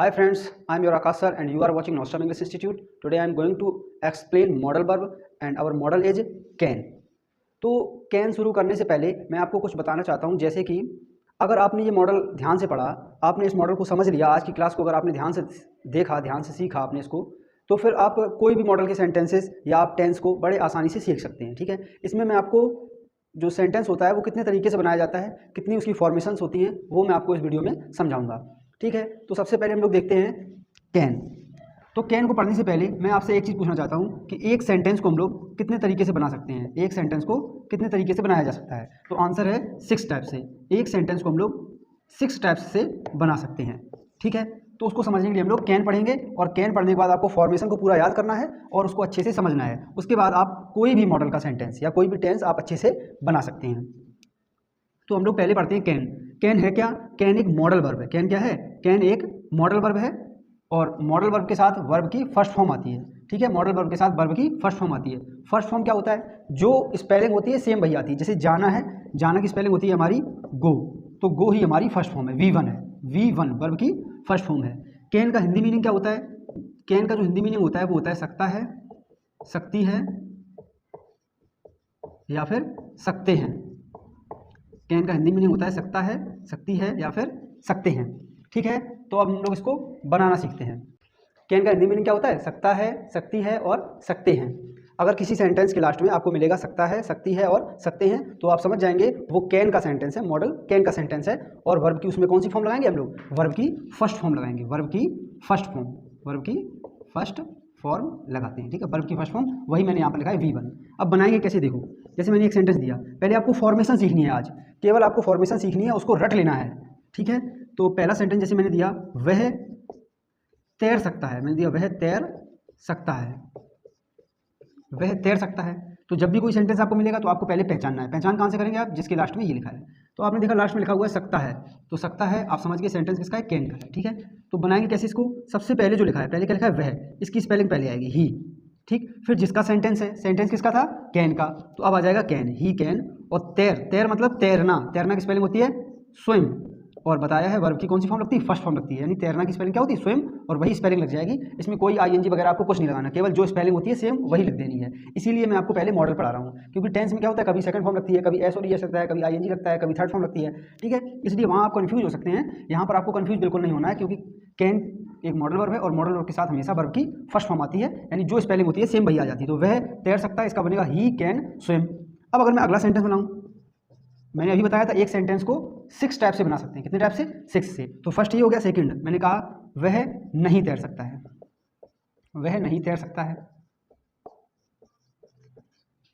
Hi friends, I am your Akash sir and you are watching Nostrum English Institute. Today I am going to explain modal verb and our modal is can. तो can शुरू करने से पहले मैं आपको कुछ बताना चाहता हूं, जैसे कि अगर आपने ये मॉडल ध्यान से पढ़ा, आपने इस मॉडल को समझ लिया, आज की क्लास को अगर आपने ध्यान से देखा, ध्यान से सीखा आपने इसको, तो फिर आप कोई भी मॉडल के सेंटेंसेस या आप टेंस को बड़े आसानी से सीख सकते हैं। ठीक है, इसमें मैं आपको जो सेंटेंस होता है वो कितने तरीके से बनाया जाता है, कितनी उसकी फॉर्मेशंस होती हैं, वो मैं आपको इस वीडियो में समझाऊंगा। ठीक है, तो सबसे पहले हम लोग देखते हैं कैन। तो कैन को पढ़ने से पहले मैं आपसे एक चीज़ पूछना चाहता हूँ कि एक सेंटेंस को हम लोग कितने तरीके से बना सकते हैं, एक सेंटेंस को कितने तरीके से बनाया जा सकता है। तो आंसर है 6 टाइप से। एक सेंटेंस को हम लोग 6 टाइप्स से बना सकते हैं। ठीक है, तो उसको समझने के लिए हम लोग कैन पढ़ेंगे और कैन पढ़ने के बाद आपको फॉर्मेशन को पूरा याद करना है और उसको अच्छे से समझना है। उसके बाद आप कोई भी मॉडल का सेंटेंस या कोई भी टेंस आप अच्छे से बना सकते हैं। तो हम लोग पहले पढ़ते हैं कैन। कैन है क्या? कैन एक मॉडल वर्ब है। कैन क्या है? कैन एक मॉडल वर्ब है और मॉडल वर्ब के साथ वर्ब की फर्स्ट फॉर्म आती है। ठीक है, मॉडल वर्ब के साथ वर्ब की फर्स्ट फॉर्म आती है। फर्स्ट फॉर्म क्या होता है? जो स्पेलिंग होती है सेम वही आती है। जैसे जाना है, जाना की स्पेलिंग होती है हमारी गो, तो गो ही हमारी फर्स्ट फॉर्म है, V1 है, V1 वर्ब की फर्स्ट फॉर्म है। कैन का हिंदी मीनिंग क्या होता है? कैन का जो हिंदी मीनिंग होता है वो होता है सकता है, सकती है या फिर सकते हैं। कैन का हिंदी मीनिंग होता है सकता है, सकती है या फिर सकते हैं। ठीक है, तो अब हम लोग इसको बनाना सीखते हैं। कैन का हिंदी मीनिंग क्या होता है? सकता है, सकती है और सकते हैं। अगर किसी सेंटेंस के लास्ट में आपको मिलेगा सकता है, सकती है और सकते हैं, तो आप समझ जाएंगे वो कैन का सेंटेंस है, मॉडल कैन का सेंटेंस है। और वर्ब की उसमें कौन सी फॉर्म लगाएंगे हम लोग? वर्ब की फर्स्ट फॉर्म लगाएंगे, वर्ब की फर्स्ट फॉर्म, वर्ब की फर्स्ट फॉर्म लगाते हैं। ठीक है, वर्ब की फर्स्ट फॉर्म वही मैंने यहाँ पर लिखा है V1। अब बनाएंगे कैसे? देखो, जैसे मैंने एक सेंटेंस दिया, पहले आपको फॉर्मेशन सीखनी है। आज केवल आपको फॉर्मेशन सीखनी है, उसको रट लेना है। ठीक है, तो पहला सेंटेंस जैसे मैंने दिया, वह तैर सकता है। मैंने दिया वह तैर सकता है, वह तैर सकता है। तो जब भी कोई सेंटेंस आपको मिलेगा तो आपको पहले पहचानना है। पहचान कहाँ से करेंगे आप? जिसके लास्ट में ये लिखा है। तो आपने देखा लास्ट में लिखा हुआ है सकता है, तो सकता है आप समझ गए सेंटेंस किसका है? कैन का है। ठीक है, तो बनाएंगे कैसे इसको? सबसे पहले जो लिखा है, पहले क्या लिखा है? वह, इसकी स्पेलिंग पहले आएगी ही। ठीक, फिर जिसका सेंटेंस है, सेंटेंस किसका था? कैन का, तो अब आ जाएगा कैन, ही कैन। और तैर, तैर मतलब तैरना, तैरना की स्पेलिंग होती है स्विम। और बताया है वर्ब की कौन सी फॉर्म लगती है? फर्स्ट फॉर्म लगती है, यानी तैरना की स्पेलिंग क्या होती है? स्विम, और वही स्पेलिंग लग जाएगी। इसमें कोई ING वगैरह आपको कुछ नहीं लगाना, केवल जो स्पेलिंग होती है सेम वही लिख देनी है। इसीलिए मैं आपको पहले मॉडल पढ़ा रहा हूँ, क्योंकि टेंस में क्या होता है, कभी सेकंड फॉर्म लगती है, कभी एस और ES लगता है, कभी ING लगता है, कभी थर्ड फॉर्म लगती है। ठीक है, इसलिए वहाँ आप कन्फ्यूज हो सकते हैं। यहाँ पर आपको कन्फ्यूज बिल्कुल नहीं होना है, क्योंकि कैन एक मॉडल वर्ब है और मॉडल वर्ब के साथ हमेशा वर्ब की फर्स्ट फॉर्म आती है, यानी जो स्पेलिंग होती है सेम वही आ जाती है। तो वह तैर सकता है, इसका बनेगा ही कैन स्विम। अब अगर मैं अगला सेंटेंस बनाऊँ, मैंने अभी बताया था एक सेंटेंस को 6 टाइप से बना सकते हैं। कितने टाइप से? 6 से। तो फर्स्ट ये हो गया। सेकंड मैंने कहा वह नहीं तैर सकता है, वह नहीं तैर सकता है।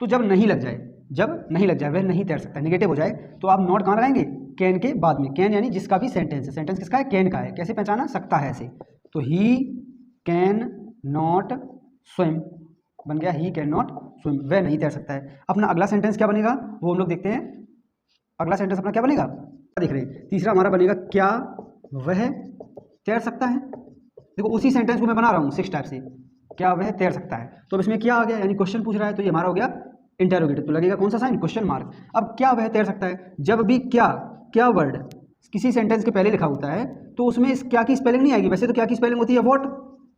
तो जब नहीं लग जाए, जब नहीं लग जाए, वह नहीं तैर सकता, नेगेटिव हो जाए, तो आप नॉट कहाँ लगाएंगे? कैन के बाद में। कैन यानी जिसका भी सेंटेंस है, सेंटेंस किसका है? कैन का है। कैसे पहचाना? सकता है से, तो ही कैन नॉट स्विम बन गया, ही कैन नॉट स्विम, वह नहीं तैर सकता है। अपना अगला सेंटेंस क्या बनेगा वो हम लोग देखते हैं। अगला सेंटेंस अपना क्या बनेगा? देख रहे हैं, तीसरा हमारा बनेगा क्या वह तैर सकता है। देखो उसी सेंटेंस को मैं बना रहा हूँ 6 टाइप से, क्या वह तैर सकता है। तो अब इसमें क्या आ गया? यानी क्वेश्चन पूछ रहा है, तो ये हमारा हो गया इंटरोगेटिव, तो लगेगा कौन सा साइन? Question mark. अब क्या वह तैर सकता है, जब भी क्या, क्या वर्ड किसी सेंटेंस के पहले लिखा होता है तो उसमें इस क्या की स्पेलिंग नहीं आएगी। वैसे तो क्या की स्पेलिंग होती है वॉट,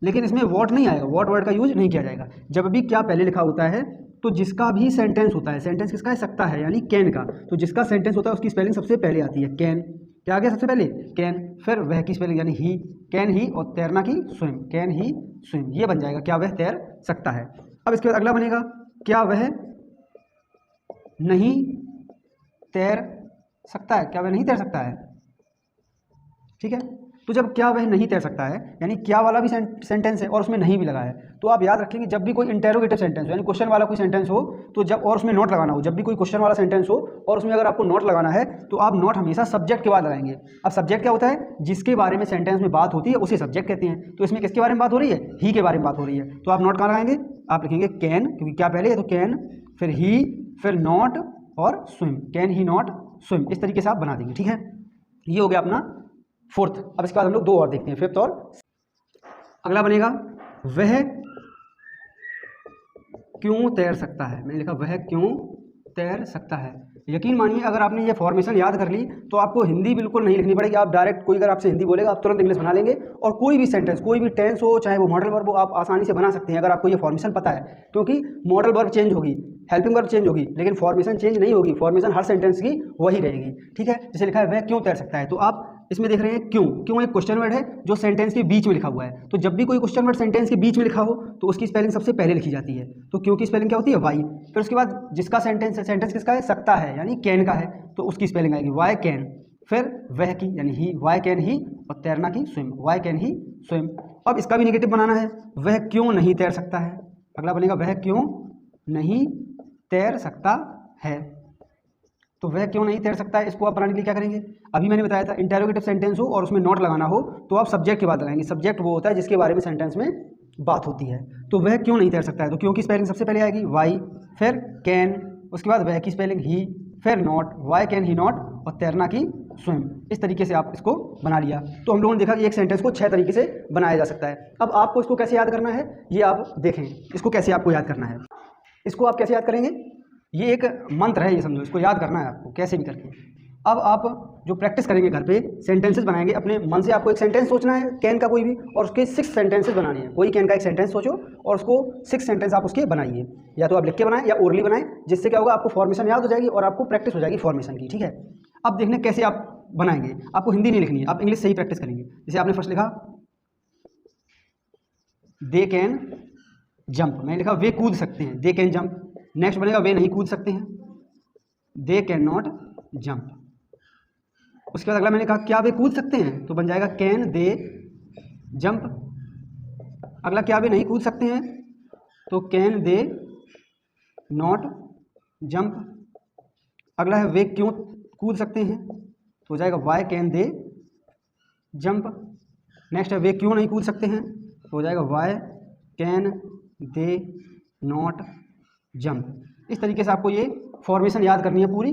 लेकिन इसमें वॉट नहीं आएगा, वॉट वर्ड का यूज नहीं किया जाएगा। जब भी क्या पहले लिखा होता है तो जिसका भी सेंटेंस होता है, सेंटेंस किसका है? सकता है, यानी कैन का, तो जिसका सेंटेंस होता है उसकी स्पेलिंग सबसे पहले आती है कैन। क्या आ गया सबसे पहले? कैन, फिर वह की स्पेलिंग यानी ही, कैन ही, और तैरना की स्विम, कैन ही स्विम, ये बन जाएगा क्या वह तैर सकता है। अब इसके बाद अगला बनेगा क्या वह नहीं तैर सकता है, क्या वह नहीं तैर सकता है। ठीक है, तो जब क्या वह नहीं तैर सकता है, यानी क्या वाला भी सेंटेंस है और उसमें नहीं भी लगा है, तो आप याद रखेंगे जब भी कोई इंटेरोगेटिव सेंटेंस हो, यानी क्वेश्चन वाला कोई सेंटेंस हो, तो जब और उसमें नोट लगाना हो, जब भी कोई क्वेश्चन वाला सेंटेंस हो और उसमें अगर आपको नोट लगाना है तो आप नोट हमेशा सब्जेक्ट के बाद लगाएंगे। अब सब्जेक्ट क्या होता है? जिसके बारे में सेंटेंस में बात होती है उसे सब्जेक्ट कहते हैं। तो इसमें किसके बारे में बात हो रही है? ही के बारे में बात हो रही है, तो आप नोट कहाँ लगाएंगे? आप लिखेंगे कैन, क्योंकि क्या पहले है तो कैन, फिर ही, फिर नॉट और swim, can he not swim, इस तरीके से आप बना देंगे। ठीक है, ये हो गया अपना फोर्थ। अब इसके बाद हम लोग दो और देखते हैं, फिफ्थ और अगला बनेगा वह क्यों तैर सकता है। मैंने लिखा वह क्यों तैर सकता है। यकीन मानिए अगर आपने ये फॉर्मेशन याद कर ली तो आपको हिंदी बिल्कुल नहीं लिखनी पड़ेगी। आप डायरेक्ट कोई अगर आपसे हिंदी बोलेगा आप तुरंत इंग्लिश बना लेंगे, और कोई भी सेंटेंस, कोई भी टेंस हो, चाहे वो मॉडल वर्ब हो, आप आसानी से बना सकते हैं अगर आपको ये फॉर्मेशन पता है। क्योंकि मॉडल वर्ब चेंज होगी, हेल्पिंग वर्ब चेंज होगी, लेकिन फॉर्मेशन चेंज नहीं होगी। फॉर्मेशन हर सेंटेंस की वही रहेगी, ठीक है। जैसे लिखा है वह क्यों तैर सकता है, तो आप इसमें देख रहे हैं क्यों। क्यों एक क्वेश्चन वर्ड है जो सेंटेंस के बीच में लिखा हुआ है। तो जब भी कोई क्वेश्चन वर्ड सेंटेंस के बीच में लिखा हो तो उसकी स्पेलिंग सबसे पहले लिखी जाती है। तो क्यों की स्पेलिंग क्या होती है? वाई। फिर उसके बाद जिसका सेंटेंस है, सेंटेंस किसका है? सकता है, यानी कैन का है, तो उसकी स्पेलिंग आएगी वाई कैन। फिर वह की यानी ही, वाई कैन ही, और तैरना की swim, why can he swim. अब इसका भी नेगेटिव बनाना है, वह क्यों नहीं तैर सकता है। अगला बनेगा वह क्यों नहीं तैर सकता है। तो वह क्यों नहीं तैर सकता है, इसको आप बनाने के लिए क्या करेंगे? अभी मैंने बताया था इंटेरोगेटिव सेंटेंस हो और उसमें नॉट लगाना हो तो आप सब्जेक्ट के बाद लगाएंगे। सब्जेक्ट वो होता है जिसके बारे में सेंटेंस में बात होती है। तो वह क्यों नहीं तैर सकता है, तो क्यों की स्पेलिंग सबसे पहले आएगी वाई, फिर कैन, उसके बाद वह की स्पेलिंग ही, फिर not, why can he not, और तैरना की स्विम। इस तरीके से आप इसको बना लिया। तो हम लोगों ने देखा कि एक सेंटेंस को 6 तरीके से बनाया जा सकता है। अब आपको इसको कैसे याद करना है ये आप देखें, इसको कैसे आपको याद करना है। इसको आप कैसे याद करेंगे? ये एक मंत्र है, ये समझो, इसको याद करना है आपको कैसे भी करके। अब आप जो प्रैक्टिस करेंगे घर पे, सेंटेंसेस बनाएंगे अपने मन से। आपको एक सेंटेंस सोचना है कैन का कोई भी, और उसके 6 सेंटेंसेस बनाने हैं। कोई कैन का एक सेंटेंस सोचो और उसको 6 सेंटेंस आप उसके बनाइए, या तो आप लिख के बनाएं या ओरली बनाएं। जिससे क्या होगा, आपको फॉर्मेशन याद हो जाएगी और आपको प्रैक्टिस हो जाएगी फॉर्मेशन की, ठीक है। अब देखने कैसे आप बनाएंगे। आपको हिंदी नहीं लिखनी है, आप इंग्लिश से ही प्रैक्टिस करेंगे। जैसे आपने फर्स्ट लिखा दे कैन जंप, मैंने लिखा वे कूद सकते हैं, दे कैन जंप। नेक्स्ट बनेगा वे नहीं कूद सकते हैं, दे कैन नॉट जंप। उसके बाद अगला मैंने कहा क्या वे कूद सकते हैं, तो बन जाएगा कैन दे जंप। अगला क्या वे नहीं कूद सकते हैं, तो कैन दे नॉट जंप। अगला है वे क्यों कूद सकते हैं, तो हो जाएगा why can they jump. Next है वे क्यों नहीं कूद सकते हैं, तो हो जाएगा why can they not jump. इस तरीके से आपको ये फॉर्मेशन याद करनी है पूरी।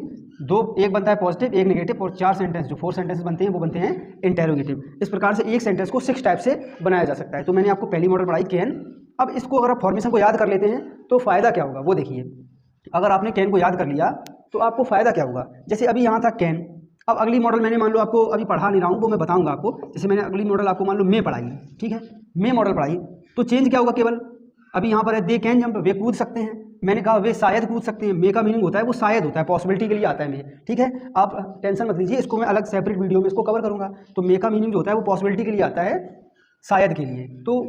एक बनता है पॉजिटिव, एक नेगेटिव, और 4 सेंटेंस, जो 4 सेंटेंस बनते हैं वो बनते हैं इंटेरोगेटिव। इस प्रकार से एक सेंटेंस को 6 टाइप से बनाया जा सकता है। तो मैंने आपको पहली मॉडल पढ़ाई कैन। अब इसको अगर आप फॉर्मेशन को याद कर लेते हैं तो फ़ायदा क्या होगा वो देखिए। अगर आपने कैन को याद कर लिया तो आपको फ़ायदा क्या होगा। जैसे अभी यहाँ था कैन, अब अगली मॉडल मैंने मान लो आपको अभी पढ़ा नहीं रहा हूँ, वो मैं बताऊँगा आपको। जैसे मैंने अगली मॉडल आपको मान लो मे पढ़ाई, ठीक है, मे मॉडल पढ़ाई, तो चेंज क्या होगा केवल। अभी यहाँ पर है दे कैन जंप, वे कूद सकते हैं। मैंने कहा वे शायद कूद सकते हैं, मे का मीनिंग होता है वो शायद होता है, पॉसिबिलिटी के लिए आता है मे, ठीक है। आप टेंशन मत लीजिए, इसको मैं अलग सेपरेट वीडियो में इसको कवर करूँगा। तो मे का मीनिंग जो होता है वो पॉसिबिलिटी के लिए आता है, शायद के लिए। तो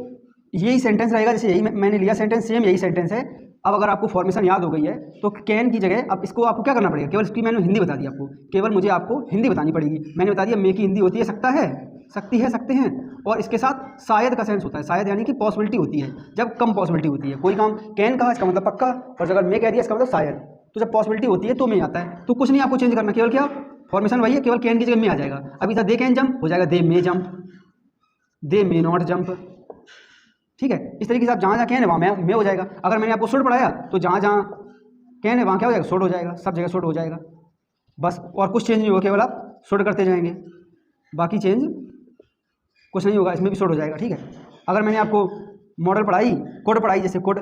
यही सेंटेंस रहेगा, जैसे यही मैंने लिया सेंटेंस, सेम यही सेंटेंस है। अब अगर आपको फॉर्मेशन याद हो गई है तो कैन की जगह अब इसको आपको क्या करना पड़ेगा, केवल इसकी मैंने हिंदी बता दी आपको, केवल मुझे आपको हिंदी बतानी पड़ेगी। मैंने बता दिया मे की हिंदी होती है सकता है, सकती है, सकते हैं, और इसके साथ शायद का सेंस होता है। शायद यानी कि पॉसिबिलिटी होती है, जब कम पॉसिबिलिटी होती है कोई काम। कैन कहा इसका मतलब पक्का, और अगर मे कह दिया इसका मतलब शायद। तो जब पॉसिबिलिटी होती है तो मे आता है। तो कुछ नहीं आपको चेंज करना, केवल क्या फॉर्मेशन वही है, केवल कैन की जगह मे आ जाएगा। अभी था दे कैन जंप, हो जाएगा they may jump, they may not jump, ठीक है। इस तरीके से आप जहाँ जहाँ कैन है वहाँ मे हो जाएगा। अगर मैंने आपको शुड पढ़ाया तो जहाँ जहाँ कैन है वहाँ क्या हो जाएगा, शुड हो जाएगा, सब जगह शुड हो जाएगा बस। और कुछ चेंज नहीं होगा, केवल आप शुड करते जाएंगे, बाकी चेंज कुछ नहीं होगा। इसमें भी शुड हो जाएगा, ठीक है। अगर मैंने आपको मॉडल पढ़ाई, कोड पढ़ाई, जैसे कोड,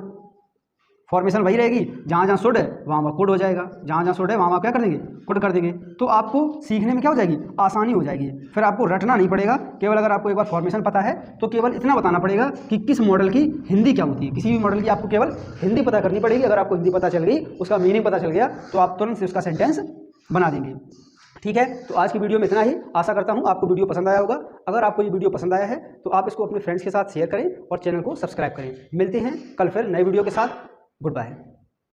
फॉर्मेशन वही रहेगी, जहाँ जहाँ शुड है वहाँ वहाँ कोड हो जाएगा, जहाँ जहाँ शुड है वहाँ वहाँ क्या कर देंगे, कोड कर देंगे। तो आपको सीखने में क्या हो जाएगी, आसानी हो जाएगी। फिर आपको रटना नहीं पड़ेगा, केवल अगर आपको एक बार फॉर्मेशन पता है तो केवल इतना बताना पड़ेगा कि किस मॉडल की हिंदी क्या होती है। किसी भी मॉडल की आपको केवल हिंदी पता करनी पड़ेगी। अगर आपको हिंदी पता चल गई, उसका मीनिंग पता चल गया, तो आप तुरंत से उसका सेंटेंस बना देंगे, ठीक है। तो आज की वीडियो में इतना ही। आशा करता हूँ आपको वीडियो पसंद आया होगा। अगर आपको ये वीडियो पसंद आया है तो आप इसको अपने फ्रेंड्स के साथ शेयर करें और चैनल को सब्सक्राइब करें। मिलते हैं कल फिर नए वीडियो के साथ। Good bye.